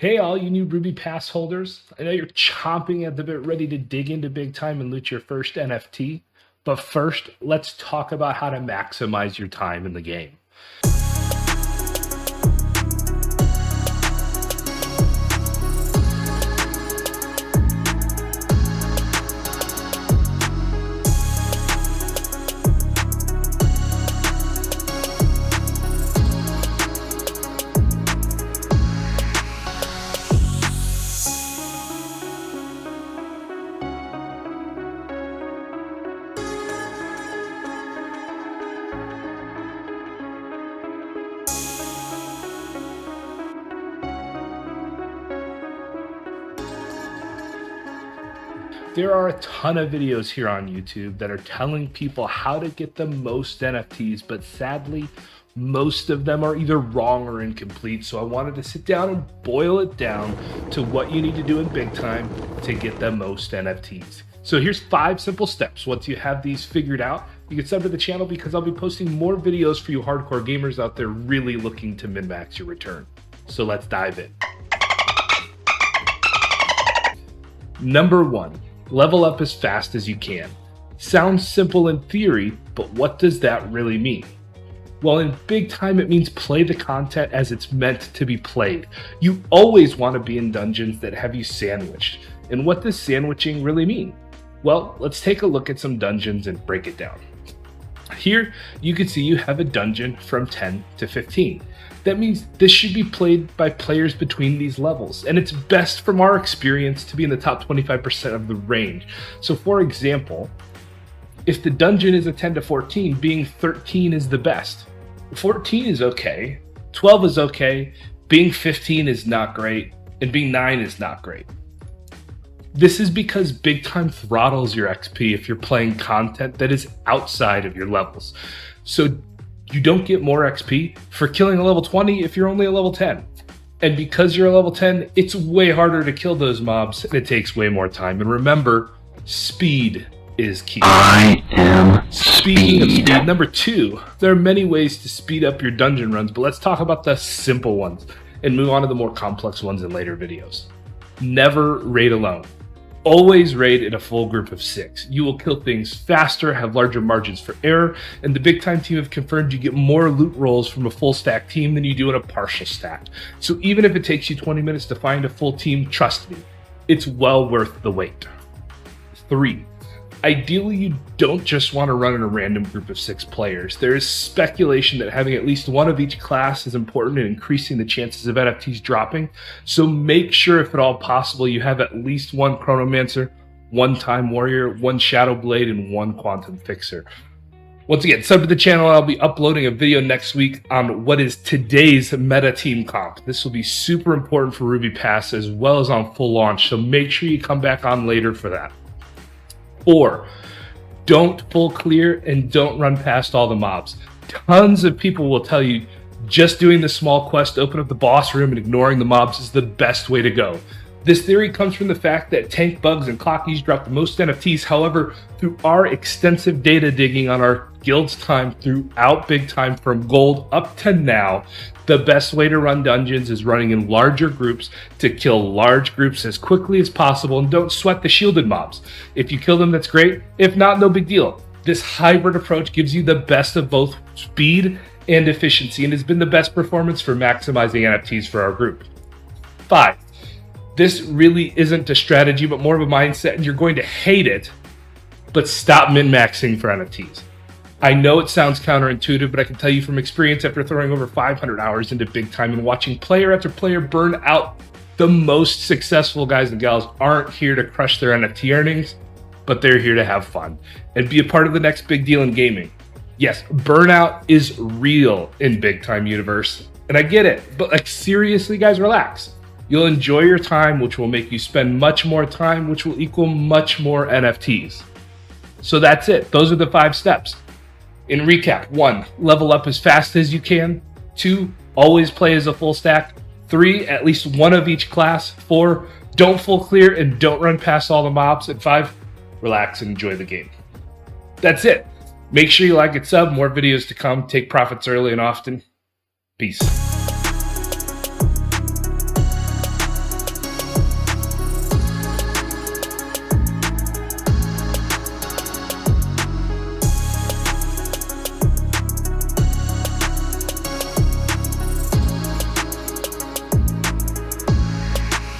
Hey, all you new Ruby Pass holders. I know you're chomping at the bit ready to dig into big time and loot your first NFT. But first, let's talk about how to maximize your time in the game. There are a ton of videos here on YouTube that are telling people how to get the most NFTs, but sadly, most of them are either wrong or incomplete. So I wanted to sit down and boil it down to what you need to do in big time to get the most NFTs. So here's 5 simple steps. Once you have these figured out, you can sub to the channel because I'll be posting more videos for you hardcore gamers out there really looking to min-max your return. So let's dive in. Number 1. Level up as fast as you can. Sounds simple in theory, but what does that really mean? Well, in big time, it means play the content as it's meant to be played. You always want to be in dungeons that have you sandwiched. And what does sandwiching really mean? Well, let's take a look at some dungeons and break it down. Here, you can see you have a dungeon from 10 to 15. That means this should be played by players between these levels, and it's best from our experience to be in the top 25% of the range. So for example, if the dungeon is a 10 to 14, being 13 is the best. 14 is okay, 12 is okay, being 15 is not great, and being 9 is not great. This is because big time throttles your XP if you're playing content that is outside of your levels. So you don't get more XP for killing a level 20 if you're only a level 10. And because you're a level 10, it's way harder to kill those mobs and it takes way more time. And remember, speed is key. Speaking of speed, number 2, there are many ways to speed up your dungeon runs, but let's talk about the simple ones and move on to the more complex ones in later videos. Never raid alone. Always raid in a full group of 6. You will kill things faster, have larger margins for error, and the big time team have confirmed you get more loot rolls from a full stack team than you do in a partial stack. So even if it takes you 20 minutes to find a full team, trust me, it's well worth the wait. 3. Ideally, you don't just want to run in a random group of 6 players. There is speculation that having at least one of each class is important in increasing the chances of NFTs dropping, so make sure if at all possible you have at least one Chronomancer, one Time Warrior, one Shadow Blade, and one Quantum Fixer. Once again, sub to the channel, I'll be uploading a video next week on what is today's meta team comp. This will be super important for Ruby Pass as well as on full launch, so make sure you come back on later for that. 4. Don't full clear and don't run past all the mobs. Tons of people will tell you just doing the small quest to open up the boss room and ignoring the mobs is the best way to go. This theory comes from the fact that tank bugs and clockies drop the most NFTs. However, through our extensive data digging on our guild's time throughout big time from gold up to now, the best way to run dungeons is running in larger groups to kill large groups as quickly as possible, and don't sweat the shielded mobs. If you kill them, that's great. If not, no big deal. This hybrid approach gives you the best of both speed and efficiency and has been the best performance for maximizing NFTs for our group. 5. This really isn't a strategy, but more of a mindset, and you're going to hate it, but stop min-maxing for NFTs. I know it sounds counterintuitive, but I can tell you from experience after throwing over 500 hours into big time and watching player after player burn out, the most successful guys and gals aren't here to crush their NFT earnings, but they're here to have fun and be a part of the next big deal in gaming. Yes, burnout is real in big time universe, and I get it, but like seriously guys, relax. You'll enjoy your time, which will make you spend much more time, which will equal much more NFTs. So that's it. Those are the 5 steps. In recap, 1, level up as fast as you can. 2, always play as a full stack. 3, at least one of each class. 4, don't full clear and don't run past all the mobs. And 5, relax and enjoy the game. That's it. Make sure you like and sub. More videos to come. Take profits early and often. Peace.